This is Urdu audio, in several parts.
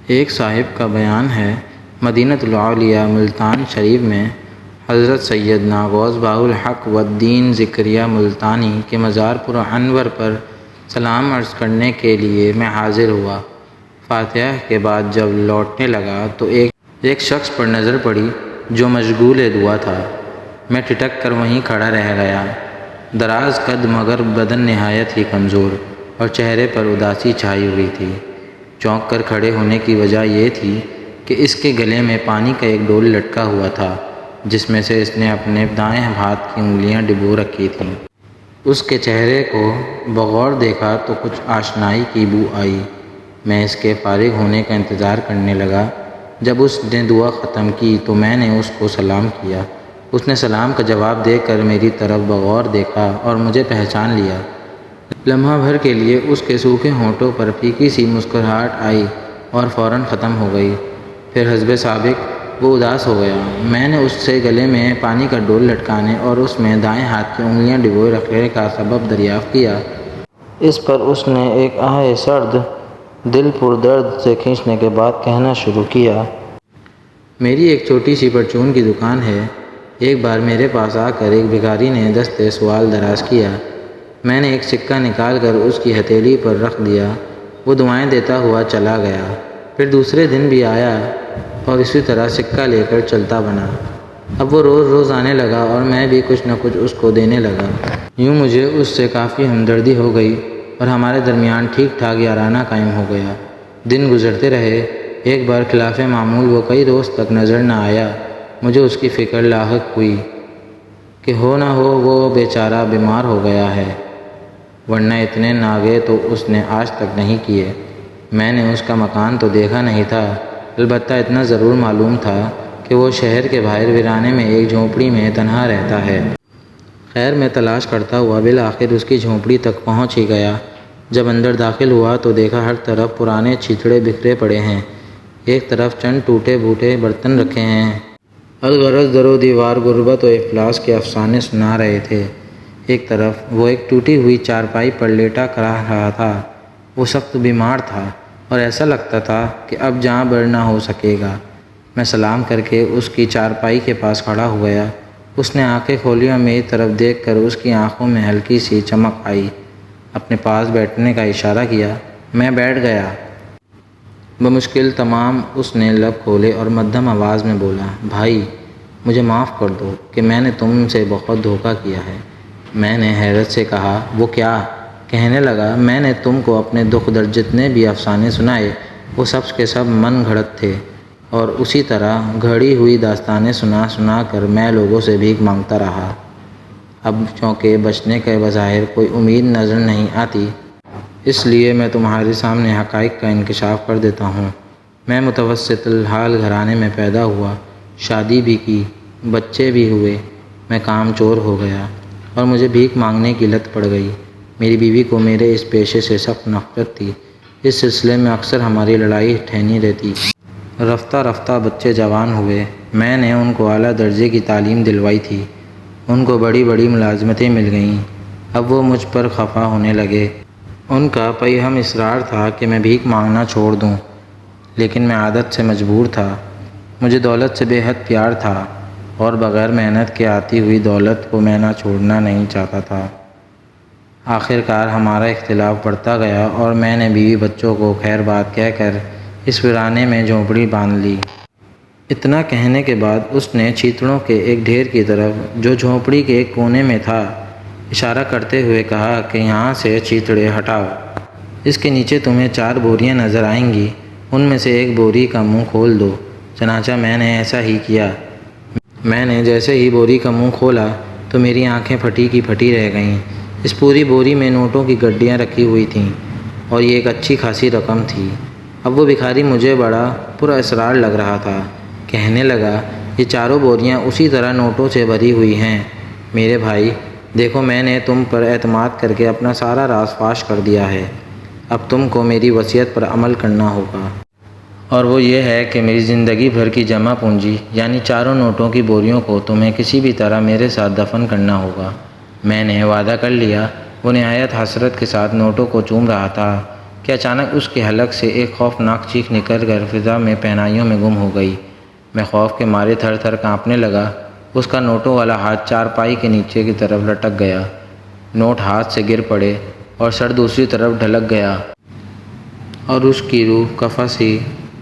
ایک صاحب کا بیان ہے، مدینۃ الاولیاء ملتان شریف میں حضرت سیدنا غوث بہاء الحق والدین ذکریہ ملتانی کے مزار پر انور پر سلام عرض کرنے کے لیے میں حاضر ہوا۔ فاتحہ کے بعد جب لوٹنے لگا تو ایک شخص پر نظر پڑی جو مشغول دعا تھا۔ میں ٹھٹک کر وہیں کھڑا رہ گیا۔ دراز قد مگر بدن نہایت ہی کمزور اور چہرے پر اداسی چھائی ہوئی تھی۔ چونک کر کھڑے ہونے کی وجہ یہ تھی کہ اس کے گلے میں پانی کا ایک ڈول لٹکا ہوا تھا جس میں سے اس نے اپنے دائیں ہاتھ کی انگلیاں ڈبو رکھی تھیں۔ اس کے چہرے کو بغور دیکھا تو کچھ آشنائی کی بو آئی۔ میں اس کے فارغ ہونے کا انتظار کرنے لگا۔ جب اس نے دعا ختم کی تو میں نے اس کو سلام کیا۔ اس نے سلام کا جواب دے کر میری طرف بغور دیکھا اور مجھے پہچان لیا۔ لمحہ بھر کے لیے اس کے سوکھے ہونٹوں پر پھیکی سی مسکراہٹ آئی اور فوراً ختم ہو گئی۔ پھر حسب سابق وہ اداس ہو گیا۔ میں نے اس سے گلے میں پانی کا ڈول لٹکانے اور اس میں دائیں ہاتھ کی انگلیاں ڈبوئے رکھنے کا سبب دریافت کیا۔ اس پر اس نے ایک آہ سرد دل پر درد سے کھینچنے کے بعد کہنا شروع کیا، میری ایک چھوٹی سی پرچون کی دکان ہے۔ ایک بار میرے پاس آ کر ایک بھکاری نے دست سوال دراز کیا۔ میں نے ایک سکہ نکال کر اس کی ہتھیلی پر رکھ دیا۔ وہ دعائیں دیتا ہوا چلا گیا۔ پھر دوسرے دن بھی آیا اور اسی طرح سکہ لے کر چلتا بنا۔ اب وہ روز روز آنے لگا اور میں بھی کچھ نہ کچھ اس کو دینے لگا۔ یوں مجھے اس سے کافی ہمدردی ہو گئی اور ہمارے درمیان ٹھیک ٹھاک یارانہ قائم ہو گیا۔ دن گزرتے رہے۔ ایک بار خلاف معمول وہ کئی روز تک نظر نہ آیا۔ مجھے اس کی فکر لاحق ہوئی کہ ہو نہ ہو وہ بیچارہ بیمار ہو گیا ہے، ورنہ اتنے ناغے تو اس نے آج تک نہیں کیے۔ میں نے اس کا مکان تو دیکھا نہیں تھا، البتہ اتنا ضرور معلوم تھا کہ وہ شہر کے باہر ویرانے میں ایک جھونپڑی میں تنہا رہتا ہے۔ خیر میں تلاش کرتا ہوا بالآخر اس کی جھونپڑی تک پہنچ ہی گیا۔ جب اندر داخل ہوا تو دیکھا ہر طرف پرانے چھیتڑے بکھرے پڑے ہیں۔ ایک طرف چند ٹوٹے پھوٹے برتن رکھے ہیں۔ الغرض در و دیوار غربت و افلاس کے افسانے سنا رہے تھے۔ ایک طرف وہ ایک ٹوٹی ہوئی چارپائی پر لیٹا رہا تھا۔ وہ سخت بیمار تھا اور ایسا لگتا تھا کہ اب جاں بر نہ ہو سکے گا۔ میں سلام کر کے اس کی چارپائی کے پاس کھڑا ہو گیا۔ اس نے آنکھیں کھولی اور میری طرف دیکھ کر اس کی آنکھوں میں ہلکی سی چمک آئی۔ اپنے پاس بیٹھنے کا اشارہ کیا۔ میں بیٹھ گیا۔ بمشکل تمام اس نے لب کھولے اور مدھم آواز میں بولا، بھائی مجھے معاف کر دو کہ میں نے تم سے بہت دھوکہ کیا ہے۔ میں نے حیرت سے کہا، وہ کیا؟ کہنے لگا، میں نے تم کو اپنے دکھ درد جتنے بھی افسانے سنائے وہ سب کے سب من گھڑت تھے، اور اسی طرح گھڑی ہوئی داستانیں سنا سنا کر میں لوگوں سے بھیک مانگتا رہا۔ اب چونکہ بچنے کے بظاہر کوئی امید نظر نہیں آتی، اس لیے میں تمہارے سامنے حقائق کا انکشاف کر دیتا ہوں۔ میں متوسط الحال گھرانے میں پیدا ہوا، شادی بھی کی، بچے بھی ہوئے۔ میں کام چور ہو گیا اور مجھے بھیک مانگنے کی لت پڑ گئی۔ میری بیوی کو میرے اس پیشے سے سخت نفرت تھی۔ اس سلسلے میں اکثر ہماری لڑائی ٹھہنی رہتی۔ رفتہ رفتہ بچے جوان ہوئے۔ میں نے ان کو اعلیٰ درجے کی تعلیم دلوائی تھی۔ ان کو بڑی بڑی ملازمتیں مل گئیں۔ اب وہ مجھ پر خفا ہونے لگے۔ ان کا پیہم اصرار تھا کہ میں بھیک مانگنا چھوڑ دوں، لیکن میں عادت سے مجبور تھا۔ مجھے دولت سے بے حد پیار تھا اور بغیر محنت کے آتی ہوئی دولت کو میں نہ چھوڑنا نہیں چاہتا تھا۔ آخر کار ہمارا اختلاف بڑھتا گیا اور میں نے بیوی بچوں کو خیر بات کہہ کر اس ویرانے میں جھونپڑی باندھ لی۔ اتنا کہنے کے بعد اس نے چھیتڑوں کے ایک ڈھیر کی طرف جو جھونپڑی کے ایک کونے میں تھا اشارہ کرتے ہوئے کہا کہ یہاں سے چھیتڑے ہٹاؤ۔ اس کے نیچے تمہیں 4 بوریاں نظر آئیں گی، ان میں سے ایک بوری کا منہ کھول دو۔ چنانچہ میں نے ایسا ہی کیا۔ میں نے جیسے ہی بوری کا منہ کھولا تو میری آنکھیں پھٹی کی پھٹی رہ گئیں۔ اس پوری بوری میں نوٹوں کی گڈیاں رکھی ہوئی تھیں اور یہ ایک اچھی خاصی رقم تھی۔ اب وہ بھکاری مجھے بڑا پراسرار لگ رہا تھا۔ کہنے لگا، یہ 4 بوریاں اسی طرح نوٹوں سے بھری ہوئی ہیں۔ میرے بھائی دیکھو، میں نے تم پر اعتماد کر کے اپنا سارا راز فاش کر دیا ہے۔ اب تم کو میری وصیت پر عمل کرنا ہوگا، اور وہ یہ ہے کہ میری زندگی بھر کی جمع پونجی یعنی 4 نوٹوں کی بوریوں کو تمہیں کسی بھی طرح میرے ساتھ دفن کرنا ہوگا۔ میں نے وعدہ کر لیا۔ وہ نہایت حسرت کے ساتھ نوٹوں کو چوم رہا تھا کہ اچانک اس کے حلق سے ایک خوفناک چیخ نکل کر فضا میں پہنائیوں میں گم ہو گئی۔ میں خوف کے مارے تھر تھر کانپنے لگا۔ اس کا نوٹوں والا ہاتھ چارپائی کے نیچے کی طرف لٹک گیا، نوٹ ہاتھ سے گر پڑے اور سر دوسری طرف ڈھلک گیا اور اس کی روح قفس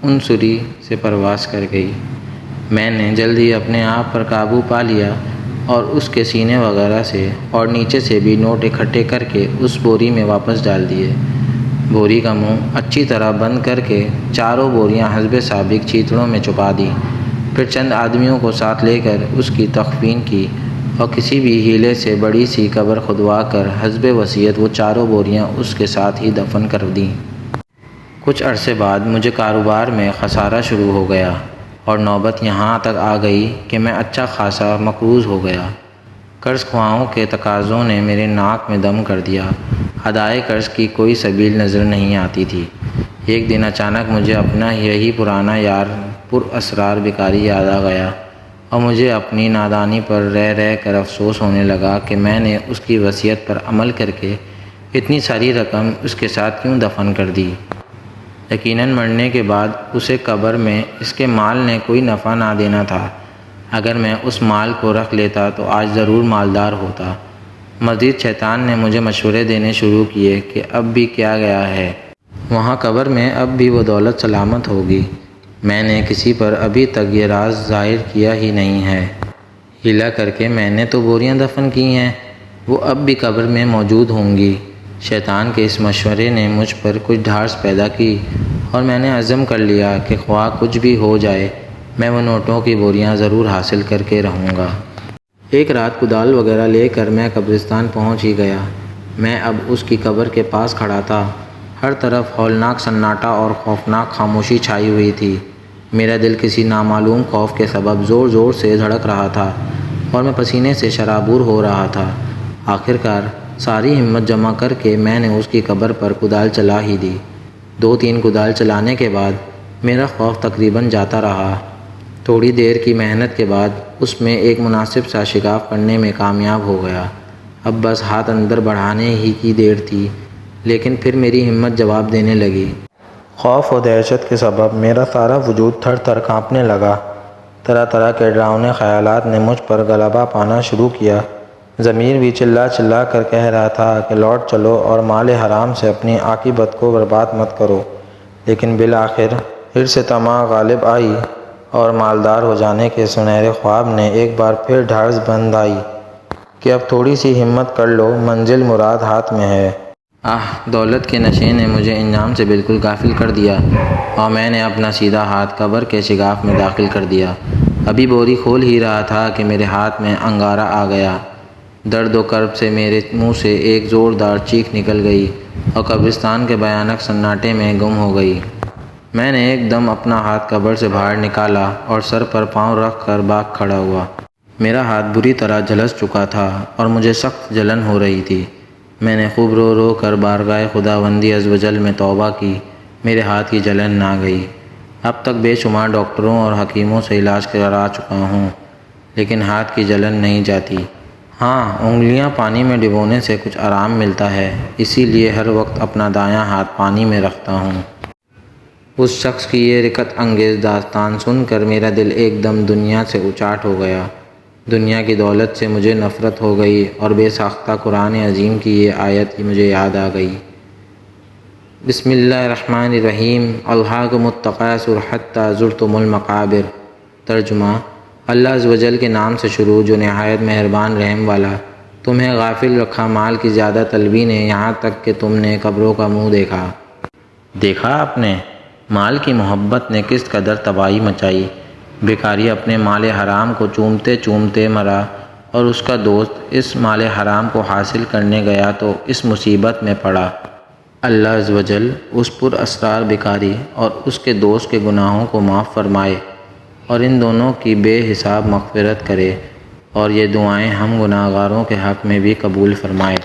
عنصری سے پرواز کر گئی۔ میں نے جلد ہی اپنے آپ پر قابو پا لیا اور اس کے سینے وغیرہ سے اور نیچے سے بھی نوٹ اکٹھے کر کے اس بوری میں واپس ڈال دیے۔ بوری کا منہ اچھی طرح بند کر کے چاروں بوریاں حسب سابق چیتڑوں میں چھپا دیں، پھر چند آدمیوں کو ساتھ لے کر اس کی تکفین کی اور کسی بھی ہیلے سے بڑی سی قبر کھدوا کر حسب وصیت وہ چاروں بوریاں اس کے ساتھ ہی دفن کر دیں۔ کچھ عرصے بعد مجھے کاروبار میں خسارہ شروع ہو گیا اور نوبت یہاں تک آ گئی کہ میں اچھا خاصا مقروض ہو گیا۔ قرض خواہوں کے تقاضوں نے میرے ناک میں دم کر دیا۔ ادائے قرض کی کوئی سبیل نظر نہیں آتی تھی۔ ایک دن اچانک مجھے اپنا یہی پرانا یار پر اسرار بیکاری یاد آ گیا اور مجھے اپنی نادانی پر رہ رہ کر افسوس ہونے لگا کہ میں نے اس کی وصیت پر عمل کر کے اتنی ساری رقم اس کے ساتھ کیوں دفن کر دی۔ یقیناً مرنے کے بعد اسے قبر میں اس کے مال نے کوئی نفع نہ دینا تھا۔ اگر میں اس مال کو رکھ لیتا تو آج ضرور مالدار ہوتا۔ مزید شیطان نے مجھے مشورے دینے شروع کیے کہ اب بھی کیا گیا ہے، وہاں قبر میں اب بھی وہ دولت سلامت ہوگی۔ میں نے کسی پر ابھی تک یہ راز ظاہر کیا ہی نہیں ہے۔ ہیلا کر کے میں نے تو بوریاں دفن کی ہیں، وہ اب بھی قبر میں موجود ہوں گی۔ شیطان کے اس مشورے نے مجھ پر کچھ ڈھارس پیدا کی اور میں نے عزم کر لیا کہ خواہ کچھ بھی ہو جائے میں وہ نوٹوں کی بوریاں ضرور حاصل کر کے رہوں گا۔ ایک رات کدال وغیرہ لے کر میں قبرستان پہنچ ہی گیا۔ میں اب اس کی قبر کے پاس کھڑا تھا۔ ہر طرف ہولناک سناٹا اور خوفناک خاموشی چھائی ہوئی تھی۔ میرا دل کسی نامعلوم خوف کے سبب زور زور سے دھڑک رہا تھا اور میں پسینے سے شرابور ہو رہا تھا۔ آخرکار ساری ہمت جمع کر کے میں نے اس کی قبر پر کدال چلا ہی دی۔ 2-3 کدال چلانے کے بعد میرا خوف تقریباً جاتا رہا۔ تھوڑی دیر کی محنت کے بعد اس میں ایک مناسب سا شگاف کرنے میں کامیاب ہو گیا۔ اب بس ہاتھ اندر بڑھانے ہی کی دیر تھی، لیکن پھر میری ہمت جواب دینے لگی۔ خوف و دہشت کے سبب میرا سارا وجود تھر تھر کانپنے لگا۔ طرح طرح کے ڈراؤنے خیالات نے مجھ پر غلبہ پانا شروع کیا۔ ضمیر بھی چلا چلا کر کہہ رہا تھا کہ لوٹ چلو اور مال حرام سے اپنی عاقبت کو برباد مت کرو، لیکن بالآخر حرص طمع غالب آئی اور مالدار ہو جانے کے سنہرے خواب نے ایک بار پھر ڈھارس بندھائی کہ اب تھوڑی سی ہمت کر لو، منزل مراد ہاتھ میں ہے۔ دولت کے نشے نے مجھے انجام سے بالکل غافل کر دیا اور میں نے اپنا سیدھا ہاتھ قبر کے شگاف میں داخل کر دیا۔ ابھی بوری کھول ہی رہا تھا کہ میرے ہاتھ میں انگارہ آ گیا۔ درد و کرب سے میرے منہ سے ایک زوردار چیخ نکل گئی اور قبرستان کے بھیانک سناٹے میں گم ہو گئی۔ میں نے ایک دم اپنا ہاتھ قبر سے باہر نکالا اور سر پر پاؤں رکھ کر بھاگ کھڑا ہوا۔ میرا ہاتھ بری طرح جھلس چکا تھا اور مجھے سخت جلن ہو رہی تھی۔ میں نے خوب رو رو کر بارگاہ خداوندی عزوجل میں توبہ کی، میرے ہاتھ کی جلن نہ گئی۔ اب تک بے شمار ڈاکٹروں اور حکیموں سے علاج کرا چکا ہوں، لیکن ہاتھ کی جلن نہیں جاتی۔ ہاں، انگلیاں پانی میں ڈبونے سے کچھ آرام ملتا ہے، اسی لیے ہر وقت اپنا دایاں ہاتھ پانی میں رکھتا ہوں۔ اس شخص کی یہ رکت انگیز داستان سن کر میرا دل ایک دم دنیا سے اچاٹ ہو گیا۔ دنیا کی دولت سے مجھے نفرت ہو گئی اور بے ساختہ قرآن عظیم کی یہ آیت مجھے یاد آ گئی۔ بسم اللہ الرحمن الرحیم، الہاکم التکاثر حتی زرتم المقابر۔ ترجمہ: اللہ عز و جل کے نام سے شروع جو نہایت مہربان رحم والا۔ تمہیں غافل رکھا مال کی زیادہ طلبی نے یہاں تک کہ تم نے قبروں کا منہ دیکھا۔ دیکھا آپ نے، مال کی محبت نے کس قدر تباہی مچائی۔ بیکاری اپنے مال حرام کو چومتے چومتے مرا اور اس کا دوست اس مال حرام کو حاصل کرنے گیا تو اس مصیبت میں پڑا۔ اللہ عز و جل اس پر اسرار بیکاری اور اس کے دوست کے گناہوں کو معاف فرمائے اور ان دونوں کی بے حساب مغفرت کرے، اور یہ دعائیں ہم گناہگاروں کے حق میں بھی قبول فرمائے۔